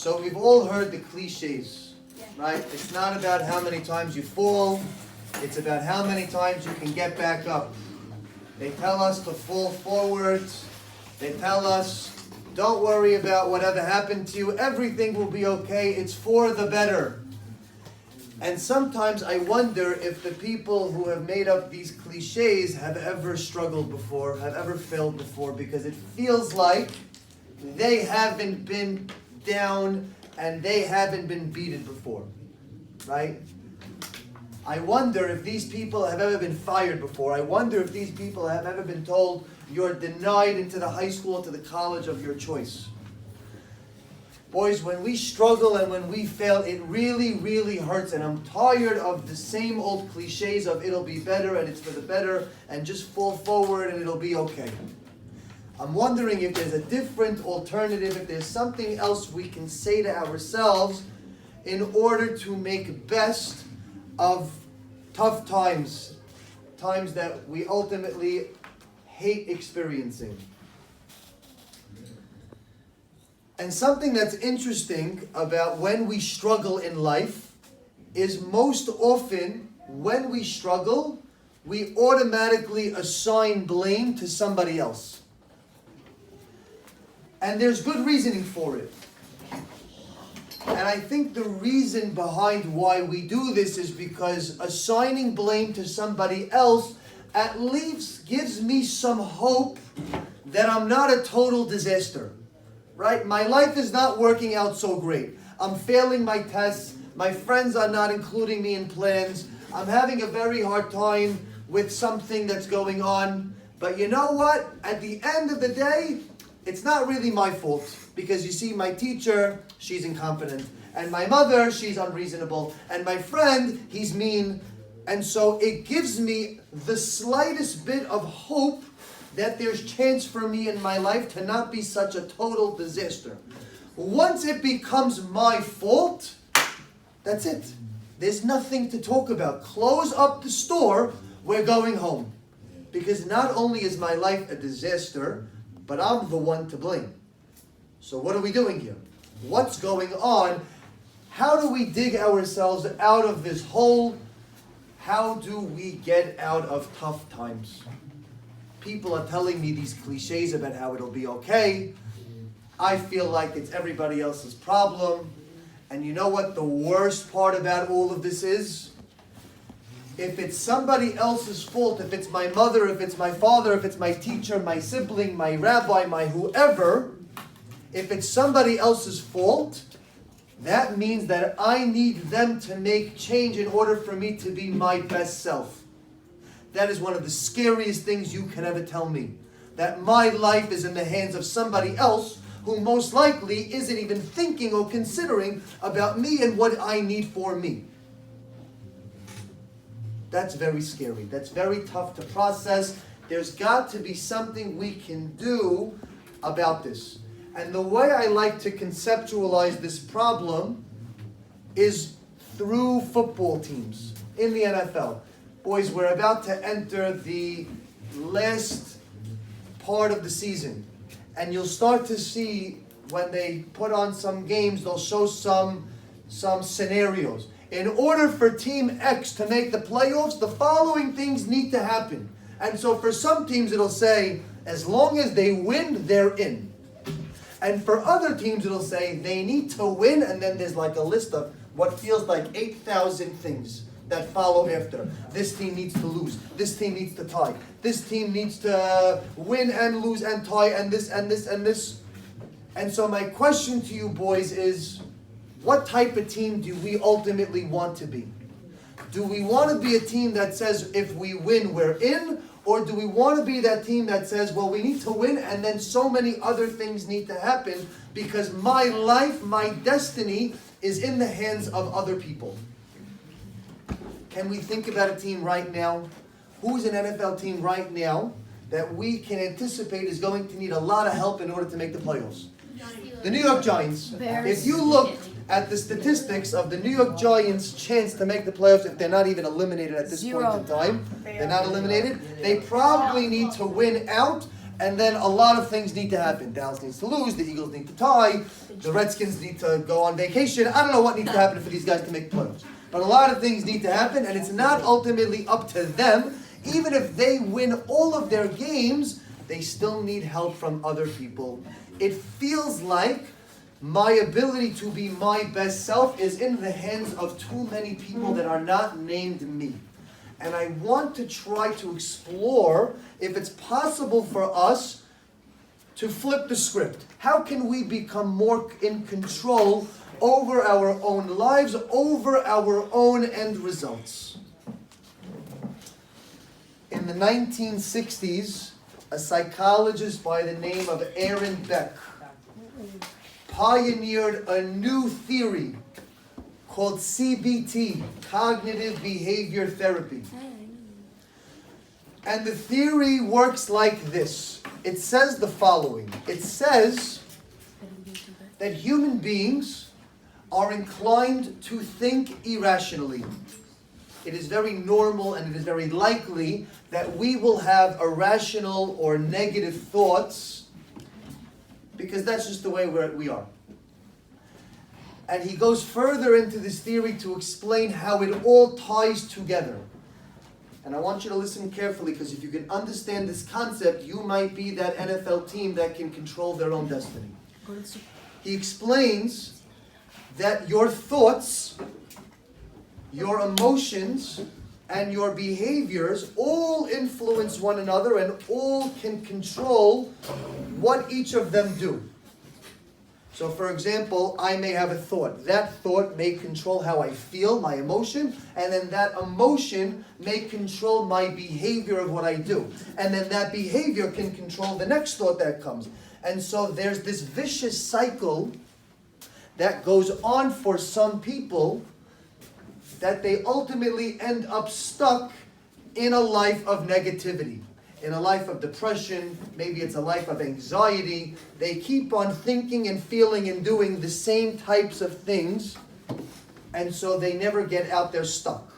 So we've all heard the cliches, right? It's not about how many times you fall, it's about how many times you can get back up. They tell us to fall forward. They tell us, don't worry about whatever happened to you, everything will be okay, it's for the better. And sometimes I wonder if the people who have made up these cliches have ever struggled before, have ever failed before, because it feels like they haven't been down and they haven't been beaten before, right? I wonder if these people have ever been fired before. I wonder if these people have ever been told you're denied into the high school, to the college of your choice. Boys, when we struggle and when we fail, it really, really hurts. And I'm tired of the same old cliches of it'll be better and it's for the better and just fall forward and it'll be okay. I'm wondering if there's a different alternative, if there's something else we can say to ourselves in order to make best of tough times, times that we ultimately hate experiencing. And something that's interesting about when we struggle in life is most often when we struggle, we automatically assign blame to somebody else. And there's good reasoning for it. And I think the reason behind why we do this is because assigning blame to somebody else at least gives me some hope that I'm not a total disaster. Right? My life is not working out so great. I'm failing my tests. My friends are not including me in plans. I'm having a very hard time with something that's going on. But you know what? At the end of the day, it's not really my fault. Because you see, my teacher, she's incompetent. And my mother, she's unreasonable. And my friend, he's mean. And so it gives me the slightest bit of hope that there's chance for me in my life to not be such a total disaster. Once it becomes my fault, that's it. There's nothing to talk about. Close up the store, we're going home. Because not only is my life a disaster, but I'm the one to blame. So what are we doing here? What's going on? How do we dig ourselves out of this hole? How do we get out of tough times? People are telling me these cliches about how it'll be okay. I feel like it's everybody else's problem. And you know what the worst part about all of this is? If it's somebody else's fault, if it's my mother, if it's my father, if it's my teacher, my sibling, my rabbi, my whoever, if it's somebody else's fault, that means that I need them to make change in order for me to be my best self. That is one of the scariest things you can ever tell me. That my life is in the hands of somebody else who most likely isn't even thinking or considering about me and what I need for me. That's very scary. That's very tough to process. There's got to be something we can do about this. And the way I like to conceptualize this problem is through football teams in the NFL. Boys, we're about to enter the last part of the season. And you'll start to see when they put on some games, they'll show some scenarios. In order for Team X to make the playoffs, the following things need to happen. And so for some teams it'll say, as long as they win, they're in. And for other teams it'll say, they need to win, and then there's like a list of what feels like 8,000 things that follow after. This team needs to lose. This team needs to tie. This team needs to win and lose and tie and this and this and this. And so my question to you boys is, what type of team do we ultimately want to be? Do we want to be a team that says if we win, we're in? Or do we want to be that team that says, well, we need to win and then so many other things need to happen because my life, my destiny is in the hands of other people? Can we think about a team right now? Who's an NFL team right now that we can anticipate is going to need a lot of help in order to make the playoffs? The New York Giants. Bears. If you look at the statistics of the New York Giants' chance to make the playoffs, if they're not even eliminated at this point in time, they're not eliminated, they probably need to win out, And then a lot of things need to happen. Dallas needs to lose, the Eagles need to tie, the Redskins need to go on vacation. I don't know what needs to happen for these guys to make playoffs. But a lot of things need to happen, and it's not ultimately up to them. Even if they win all of their games, they still need help from other people. It feels like my ability to be my best self is in the hands of too many people that are not named me. And I want to try to explore if it's possible for us to flip the script. How can we become more in control over our own lives, over our own end results? In the 1960s, a psychologist by the name of Aaron Beck pioneered a new theory called CBT, Cognitive Behavior Therapy. And the theory works like this. It says the following. It says that human beings are inclined to think irrationally. It is very normal and it is very likely that we will have irrational or negative thoughts because that's just the way we are. And he goes further into this theory to explain how it all ties together. And I want you to listen carefully, because if you can understand this concept, you might be that NFL team that can control their own destiny. He explains that your thoughts, your emotions, and your behaviors all influence one another and all can control what each of them do. So for example, I may have a thought. That thought may control how I feel, my emotion, and then that emotion may control my behavior of what I do. And then that behavior can control the next thought that comes. And so there's this vicious cycle that goes on for some people that they ultimately end up stuck in a life of negativity. In a life of depression, maybe it's a life of anxiety. They keep on thinking and feeling and doing the same types of things, and so they never get out, they're stuck.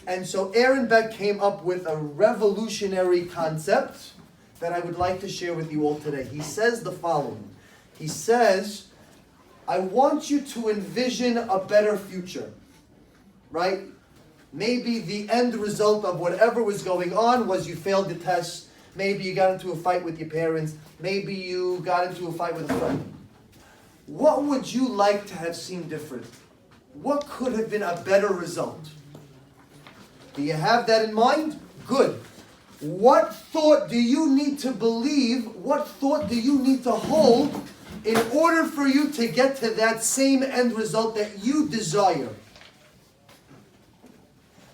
And so Aaron Beck came up with a revolutionary concept that I would like to share with you all today. He says the following. He says, I want you to envision a better future, right? Maybe the end result of whatever was going on was you failed the test. Maybe you got into a fight with your parents. Maybe you got into a fight with a friend. What would you like to have seen different? What could have been a better result? Do you have that in mind? Good. What thought do you need to believe? What thought do you need to hold in order for you to get to that same end result that you desire?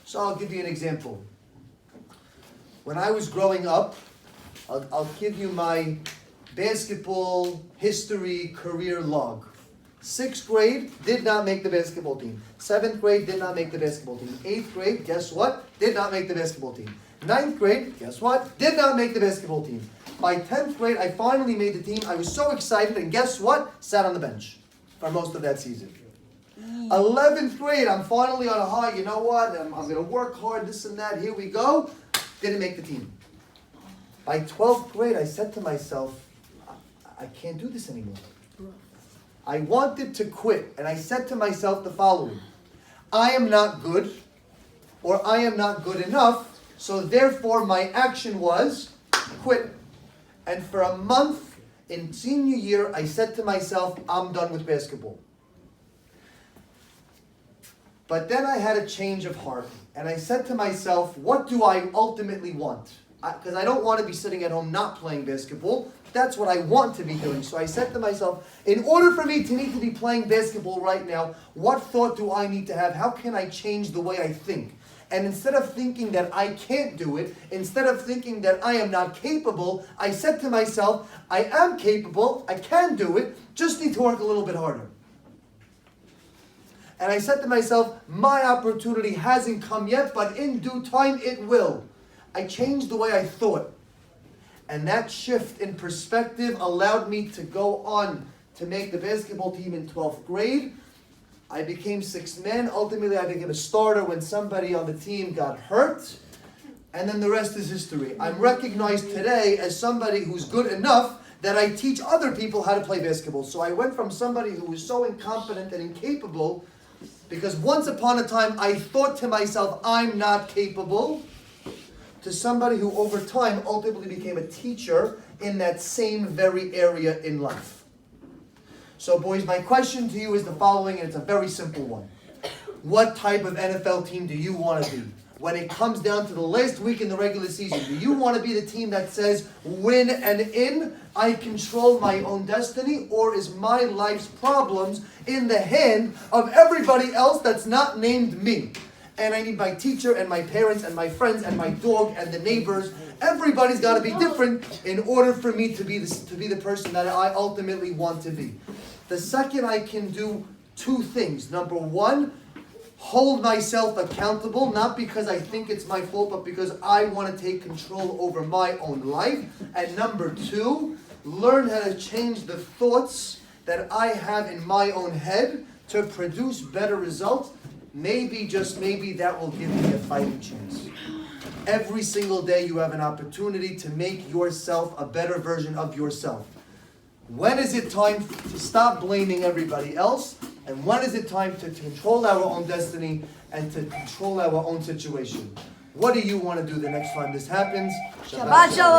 So I'll give you an example. When I was growing up, I'll give you my basketball history career log. 6th grade, did not make the basketball team. 7th grade, did not make the basketball team. 8th grade, guess what? Did not make the basketball team. 9th grade, guess what? Did not make the basketball team. By 10th grade, I finally made the team. I was so excited, and guess what? Sat on the bench for most of that season. 11th grade, I'm finally on a high. You know what? I'm going to work hard, this and that. Here we go. Didn't make the team. By 12th grade, I said to myself, I can't do this anymore. I wanted to quit, and I said to myself the following. I am not good, or I am not good enough, so therefore my action was quit. And for a month in senior year, I said to myself, I'm done with basketball. But then I had a change of heart, and I said to myself, what do I ultimately want? Because I don't want to be sitting at home not playing basketball. That's what I want to be doing. So I said to myself, in order for me to need to be playing basketball right now, what thought do I need to have? How can I change the way I think? And instead of thinking that I can't do it, instead of thinking that I am not capable, I said to myself, I am capable, I can do it, just need to work a little bit harder. And I said to myself, my opportunity hasn't come yet, but in due time it will. I changed the way I thought. And that shift in perspective allowed me to go on to make the basketball team in 12th grade. I became 6th man. Ultimately, I became a starter when somebody on the team got hurt. and then the rest is history. I'm recognized today as somebody who's good enough that I teach other people how to play basketball. So I went from somebody who was so incompetent and incapable, because once upon a time I thought to myself, I'm not capable, to somebody who over time ultimately became a teacher in that same very area in life. So boys, my question to you is the following, and it's a very simple one. What type of NFL team do you want to be? When it comes down to the last week in the regular season, do you want to be the team that says, win and in, I control my own destiny, or is my life's problems in the hand of everybody else that's not named me? And I need my teacher and my parents and my friends and my dog and the neighbors. Everybody's got to be different in order for me to be the person that I ultimately want to be. The second, I can do two things. Number one, hold myself accountable, not because I think it's my fault, but because I want to take control over my own life. And number two, learn how to change the thoughts that I have in my own head to produce better results. Maybe, just maybe, that will give me a fighting chance. Every single day you have an opportunity to make yourself a better version of yourself. When is it time to stop blaming everybody else? And when is it time to control our own destiny and to control our own situation? What do you want to do the next time this happens? Shabbat Shalom.